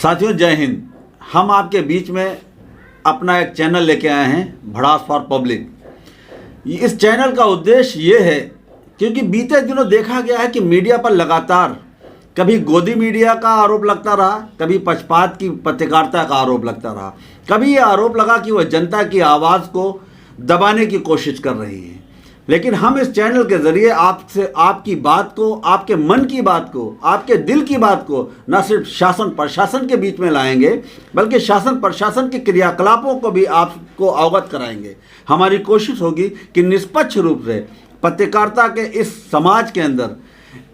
साथियों जय हिंद। हम आपके बीच में अपना एक चैनल लेके आए हैं, भड़ास फॉर पब्लिक। इस चैनल का उद्देश्य ये है क्योंकि बीते दिनों देखा गया है कि मीडिया पर लगातार कभी गोदी मीडिया का आरोप लगता रहा, कभी पक्षपात की पत्रकारिता का आरोप लगता रहा, कभी ये आरोप लगा कि वह जनता की आवाज़ को दबाने की कोशिश कर रही है। लेकिन हम इस चैनल के ज़रिए आपसे आपकी बात को, आपके मन की बात को, आपके दिल की बात को न सिर्फ शासन प्रशासन के बीच में लाएंगे बल्कि शासन प्रशासन के क्रियाकलापों को भी आपको अवगत कराएंगे। हमारी कोशिश होगी कि निष्पक्ष रूप से पत्रकारिता के इस समाज के अंदर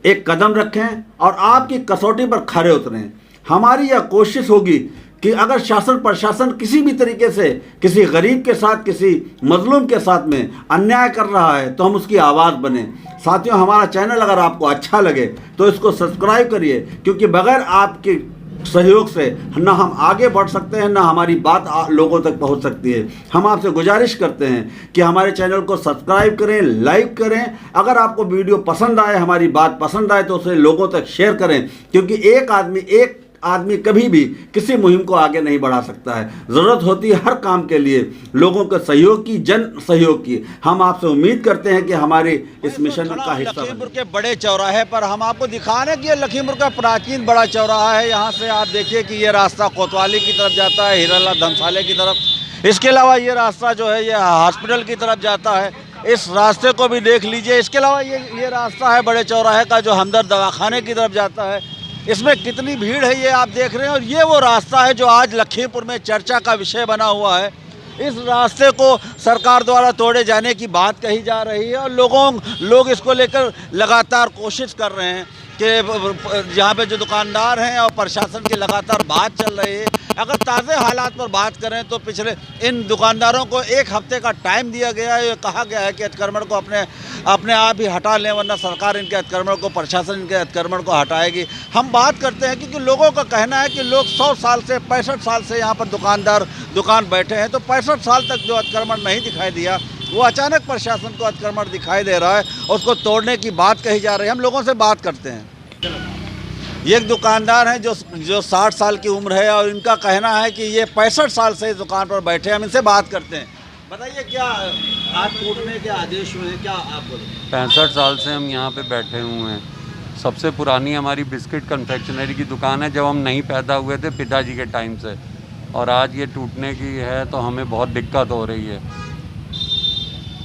एक कदम रखें और आपकी कसौटी पर खरे उतरें। हमारी यह कोशिश होगी कि अगर शासन प्रशासन किसी भी तरीके से किसी गरीब के साथ, किसी मजलूम के साथ में अन्याय कर रहा है तो हम उसकी आवाज़ बने। साथियों, हमारा चैनल अगर आपको अच्छा लगे तो इसको सब्सक्राइब करिए, क्योंकि बगैर आपके सहयोग से ना हम आगे बढ़ सकते हैं, ना हमारी बात लोगों तक पहुंच सकती है। हम आपसे गुजारिश करते हैं कि हमारे चैनल को सब्सक्राइब करें, लाइक करें। अगर आपको वीडियो पसंद आए, हमारी बात पसंद आए तो उसे लोगों तक शेयर करें, क्योंकि एक आदमी कभी भी किसी मुहिम को आगे नहीं बढ़ा सकता है। ज़रूरत होती है हर काम के लिए लोगों के सहयोग की, जन सहयोग की। हम आपसे उम्मीद करते हैं कि हमारे इस मिशन का हिस्सा लखीमपुर के बड़े चौराहे पर हम आपको दिखा रहे हैं कि ये लखीमपुर का प्राचीन बड़ा चौराहा है। यहाँ से आप देखिए कि ये रास्ता कोतवाली की तरफ जाता है, हीरालाल धर्मशाला की तरफ। इसके अलावा ये रास्ता जो है ये हॉस्पिटल की तरफ जाता है। इस रास्ते को भी देख लीजिए। इसके अलावा ये रास्ता है बड़े चौराहे का जो हमदर्द दवाखाने की तरफ जाता है। इसमें कितनी भीड़ है ये आप देख रहे हैं। और ये वो रास्ता है जो आज लखीमपुर में चर्चा का विषय बना हुआ है। इस रास्ते को सरकार द्वारा तोड़े जाने की बात कही जा रही है और लोग इसको लेकर लगातार कोशिश कर रहे हैं कि यहाँ पे जो दुकानदार हैं और प्रशासन की लगातार बात चल रही है। अगर ताज़े हालात पर बात करें तो पिछले इन दुकानदारों को 1 हफ्ते का टाइम दिया गया है। ये कहा गया है कि अतिक्रमण को अपने आप ही हटा लें, वरना सरकार इनके अतिक्रमण को, प्रशासन इनके अतिक्रमण को हटाएगी। हम बात करते हैं क्योंकि लोगों का कहना है कि लोग 100 साल से 65 साल से यहाँ पर दुकान बैठे हैं, तो 65 साल तक जो अतिक्रमण नहीं दिखाई दिया वो अचानक प्रशासन को अतिक्रमण दिखाई दे रहा है और उसको तोड़ने की बात कही जा रही है। हम लोगों से बात करते हैं। ये एक दुकानदार हैं जो 60 साल की उम्र है और इनका कहना है कि ये 65 साल से इस दुकान पर बैठे हैं। हम इनसे बात करते हैं। बताइए क्या आज टूटने के आदेश हुए हैं, क्या आप बोलें? 65 साल से हम यहाँ पे बैठे हुए हैं। सबसे पुरानी हमारी बिस्किट कन्फेक्शनरी की दुकान है, जब हम नहीं पैदा हुए थे पिताजी के टाइम से, और आज ये टूटने की है तो हमें बहुत दिक्कत हो रही है।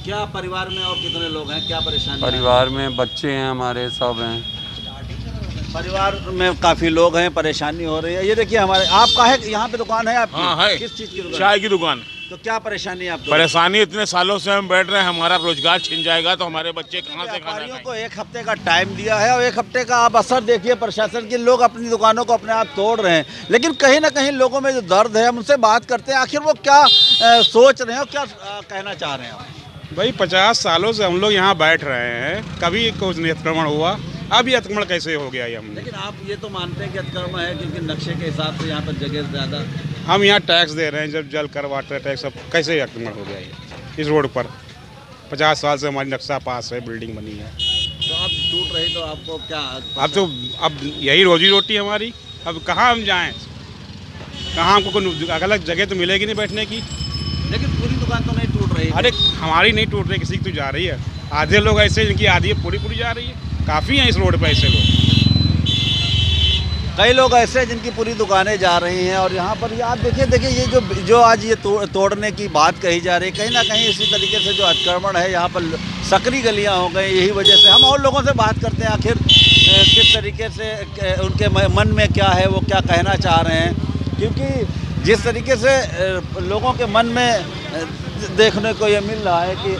क्या परिवार में और कितने लोग हैं, क्या परेशानी? परिवार में बच्चे हैं, हमारे सब हैं। परिवार में काफ़ी लोग हैं, परेशानी हो रही है। ये देखिए हमारे आपका है यहाँ पे दुकान है आपकी? हाँ है। किस चीज़ की दुकान? चाय की दुकान। तो क्या परेशानी है आपको? परेशानी इतने सालों से हम बैठ रहे हैं, हमारा रोजगार छिन जाएगा तो हमारे बच्चे कहाँ से खाना व्यापारियों को खाएंगे? 1 हफ्ते का टाइम दिया है और 1 हफ्ते का आप असर देखिए प्रशासन के। लोग अपनी दुकानों को अपने आप तोड़ रहे हैं, लेकिन कहीं ना कहीं लोगों में जो दर्द है हम उनसे बात करते हैं। आखिर वो क्या सोच रहे हैं और क्या कहना चाह रहे हैं आप? भाई 50 सालों से हम लोग यहाँ बैठ रहे हैं, कभी कुछ नहीं अतिक्रमण हुआ, अब ये अतिक्रमण कैसे हो गया ये हमने? लेकिन आप ये तो मानते हैं कि अतिक्रमण है क्योंकि नक्शे के हिसाब से यहाँ पर जगह ज़्यादा। हम यहाँ टैक्स दे रहे हैं, जब जल कर वाटर टैक्स, सब कैसे अतिक्रमण हो गया ये इस रोड पर? 50 साल से हमारी नक्शा पास है, बिल्डिंग बनी है, तो अब टूट रही तो आपको क्या? अब यही रोजी रोटी हमारी, अब कहाँ हम जाएँ? कहाँ हमको कोई अलग जगह तो मिलेगी नहीं बैठने की। लेकिन पूरी दुकान तो नहीं टूट रही। अरे हमारी नहीं टूट रही, किसी की तो जा रही है। आधे लोग ऐसे जिनकी आधी पूरी जा रही है, काफ़ी हैं इस रोड पर ऐसे लोग। कई लोग ऐसे हैं जिनकी पूरी दुकानें जा रही हैं। और यहाँ पर आप देखिए ये जो आज ये तोड़ने की बात कही जा रही है, कहीं ना कहीं इसी तरीके से जो अतिक्रमण है यहाँ पर सकरी गलियाँ हो गई। यही वजह से हम और लोगों से बात करते हैं आखिर किस तरीके से उनके मन में क्या है, वो क्या कहना चाह रहे हैं। क्योंकि जिस तरीके से लोगों के मन में देखने को ये मिल रहा है कि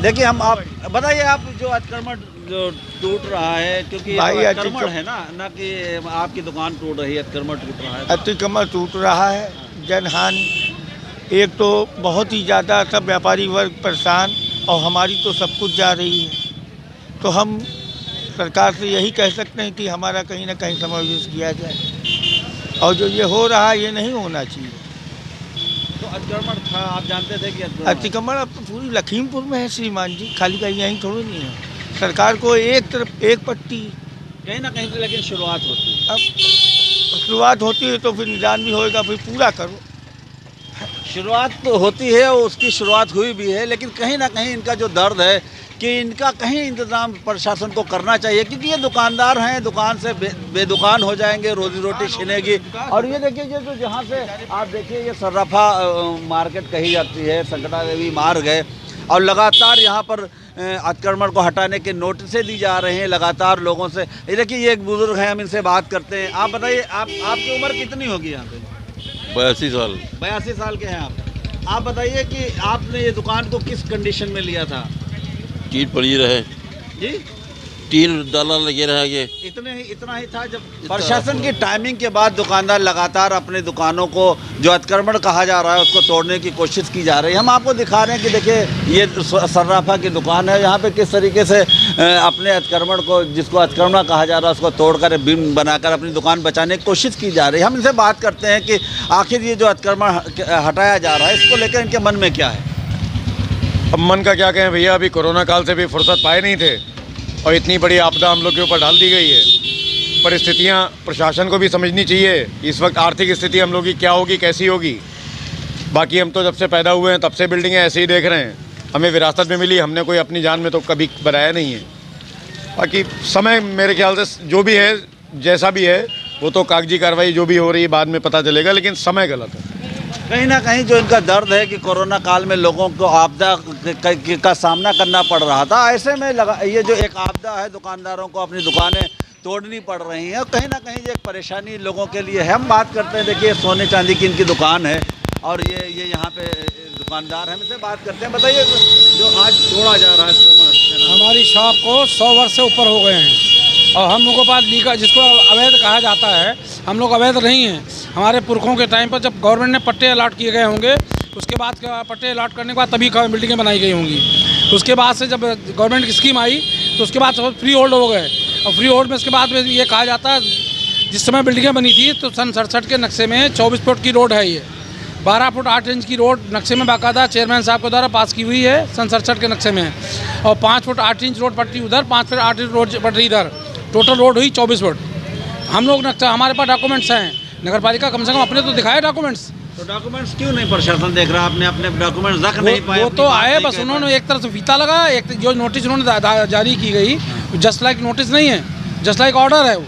देखिए आप बताइए, आप जो अतिक्रमण जो टूट रहा है, क्योंकि अतिक्रमण है ना कि आपकी दुकान टूट रही है, अतिक्रमण टूट रहा है। अतिक्रमण टूट रहा है, जनहानि एक तो बहुत ही ज़्यादा, सब व्यापारी वर्ग परेशान और हमारी तो सब कुछ जा रही है। तो हम सरकार से यही कह सकते हैं कि हमारा कहीं ना कहीं समावेश किया जाए, और जो ये हो रहा है ये नहीं होना चाहिए। तो अतिक्रमण था, आप जानते थे कि अतिक्रमण अब तो पूरी लखीमपुर में है श्रीमान जी, खाली कहीं यहीं थोड़ी नहीं है। सरकार को एक तरफ एक पट्टी, कहीं ना कहीं से लेकिन शुरुआत होती है। अब शुरुआत होती है तो फिर निदान भी होएगा, फिर पूरा करो। शुरुआत तो होती है और उसकी शुरुआत हुई भी है, लेकिन कहीं ना कहीं इनका जो दर्द है कि इनका कहीं इंतज़ाम प्रशासन को करना चाहिए, क्योंकि ये दुकानदार हैं, दुकान से बेदुकान हो जाएंगे, रोजी रोटी छिनेगी। और ये देखिए, ये जो जहाँ से आप देखिए ये सर्राफा मार्केट कही जाती है, संकटा देवी मार्ग है, और लगातार यहाँ पर अतिक्रमण को हटाने के नोटिसें दी जा रहे हैं लगातार लोगों से। ये देखिए, ये एक बुजुर्ग हैं, हम इनसे बात करते हैं। आप बताइए, आपकी उम्र कितनी होगी यहाँ पे? 82 साल। 82 साल के हैं आप बताइए कि आपने ये दुकान को किस कंडीशन में लिया था? टीन पड़ी रहे जी, टीन डाला लगे रहा ये इतना ही था। जब प्रशासन की टाइमिंग के बाद दुकानदार लगातार अपनी दुकानों को जो अतिक्रमण कहा जा रहा है उसको तोड़ने की कोशिश की जा रही है। हम आपको दिखा रहे हैं कि देखिए ये सर्राफा की दुकान है, यहाँ पे किस तरीके से अपने अतिक्रमण को, जिसको अतिक्रमण कहा जा रहा है, उसको तोड़कर बिम बनाकर अपनी दुकान बचाने की कोशिश की जा रही है। हम इनसे बात करते हैं कि आखिर ये जो अतिक्रमण हटाया जा रहा है इसको लेकर इनके मन में क्या है। अब मन का क्या कहें भैया, अभी कोरोना काल से भी फुर्सत पाए नहीं थे और इतनी बड़ी आपदा हम लोग के ऊपर डाल दी गई है। परिस्थितियाँ प्रशासन को भी समझनी चाहिए, इस वक्त आर्थिक स्थिति हम लोग की क्या होगी, कैसी होगी। बाकी हम तो जब से पैदा हुए हैं तब से बिल्डिंगें ऐसे ही देख रहे हैं, हमें विरासत में मिली, हमने कोई अपनी जान में तो कभी बनाया नहीं है। बाकी समय मेरे ख्याल से जो भी है, जैसा भी है, वो तो कागजी कार्रवाई जो भी हो रही है बाद में पता चलेगा, लेकिन समय गलत है। कहीं ना कहीं जो इनका दर्द है कि कोरोना काल में लोगों को आपदा का सामना करना पड़ रहा था, ऐसे में ये जो एक आपदा है, दुकानदारों को अपनी दुकानें तोड़नी पड़ रही हैं, और कहीं ना कहीं ये एक परेशानी लोगों के लिए है। हम बात करते हैं, देखिए सोने चांदी की इनकी दुकान है और ये यहाँ पे दुकानदार हैं, हमसे बात करते हैं। बताइए, जो आज तोड़ा जा रहा है, हमारी शॉप को 100 वर्ष से ऊपर हो गए हैं और हम लोगों के पास लीगल, जिसको अवैध कहा जाता है, हम लोग अवैध नहीं हैं। हमारे पुरखों के टाइम पर जब गवर्नमेंट ने पट्टे अलॉट किए गए होंगे, उसके बाद पट्टे अलॉट करने के बाद तभी बिल्डिंगें बनाई गई होंगी। उसके बाद से जब गवर्नमेंट की स्कीम आई तो उसके बाद सब फ्री होल्ड हो गए, और फ्री होल्ड में इसके बाद में ये कहा जाता है, जिस समय बिल्डिंगें बनी थी तो सन 67 के नक्शे में 24 फुट की रोड है, ये 12 फुट 8 इंच की रोड नक्शे में बाकायदा चेयरमैन साहब के द्वारा पास की हुई है सन 67 के नक्शे में, और 5 फुट 8 इंच रोड पट्टी उधर, 5 फुट 8 इंच रोड पट्टी इधर, टोटल रोड हुई 24 फुट। हम लोग नक्शा, हमारे पास डॉक्यूमेंट्स हैं, नगर पालिका कम से कम अपने तो दिखाए डॉक्यूमेंट्स। तो डॉक्यूमेंट्स क्यों नहीं प्रशासन देख रहा? आपने अपने डॉक्यूमेंट्स रख नहीं पाए? वो तो आए, बस उन्होंने एक तरफ से फीता लगा, एक जो नोटिस उन्होंने जारी की गई जस्ट लाइक नोटिस नहीं है, जस्ट लाइक ऑर्डर है। वो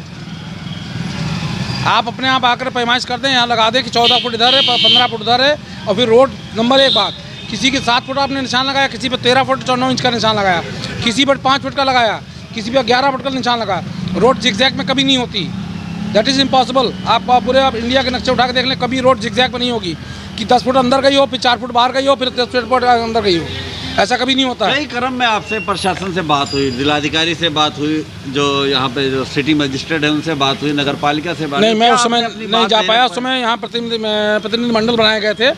आप अपने आप आकर पैमाइश कर दें, यहाँ लगा दें कि 14 फुट इधर है, 15 फुट उधर है, और फिर रोड नंबर 1 बात, किसी के 7 फुट आपने निशान लगाया, किसी पर 13 फुट 9 इंच का निशान लगाया, किसी पर 5 फुट का लगाया, किसी पर 11 फुट का निशान लगाया। रोड जिगजैग में कभी नहीं होती, दैट इज़ इम्पॉसिबल। आप पूरे इंडिया के नक्शे उठा के देख लें, कभी रोड जिगजैग में नहीं होगी कि 10 फुट अंदर गई हो, फिर 4 फुट बाहर गई हो, फिर 10 फुट अंदर गई हो, ऐसा कभी नहीं होता है। कई क्रम में आपसे प्रशासन से बात हुई, जिलाधिकारी से बात हुई, जो यहाँ पे जो सिटी मजिस्ट्रेट है उनसे बात हुई, नगर पालिका से बात नहीं, हुई। मैं उस समय नहीं जा पाया। उस समय यहाँ प्रतिनिधि मंडल बनाए गए थे,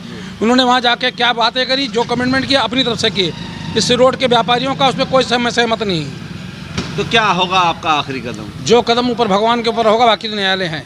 उन्होंने वहाँ जाके क्या बातें करी, जो कमिटमेंट किया अपनी तरफ से किए। इस रोड के व्यापारियों का उसमें कोई सहमत नहीं। तो क्या होगा आपका आखिरी कदम? जो कदम ऊपर भगवान के ऊपर होगा, बाकी तो न्यायालय हैं।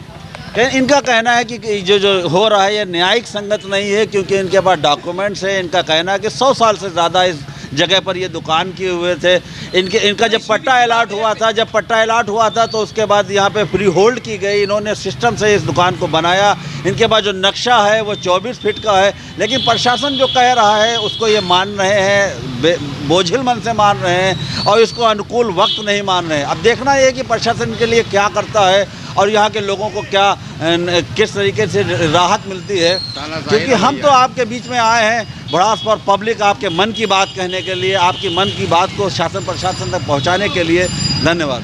इनका कहना है कि जो हो रहा है ये न्यायिक संगत नहीं है, क्योंकि इनके पास डॉक्यूमेंट्स है। इनका कहना है कि 100 साल से ज़्यादा इस जगह पर ये दुकान किए हुए थे। इनका जब पट्टा अलॉट हुआ था तो उसके बाद यहाँ पे फ्री होल्ड की गई, इन्होंने सिस्टम से इस दुकान को बनाया। इनके पास जो नक्शा है वो 24 फीट का है, लेकिन प्रशासन जो कह रहा है उसको ये मान रहे हैं, बोझिल मन से मान रहे हैं और इसको अनुकूल वक्त नहीं मान रहे हैं। अब देखना ये कि प्रशासन के लिए क्या करता है और यहाँ के लोगों को क्या किस तरीके से राहत मिलती है, क्योंकि हम तो आपके बीच में आए हैं भड़ास फॉर पब्लिक, आपके मन की बात कहने के लिए, आपकी मन की बात को शासन प्रशासन तक पहुँचाने के लिए। धन्यवाद।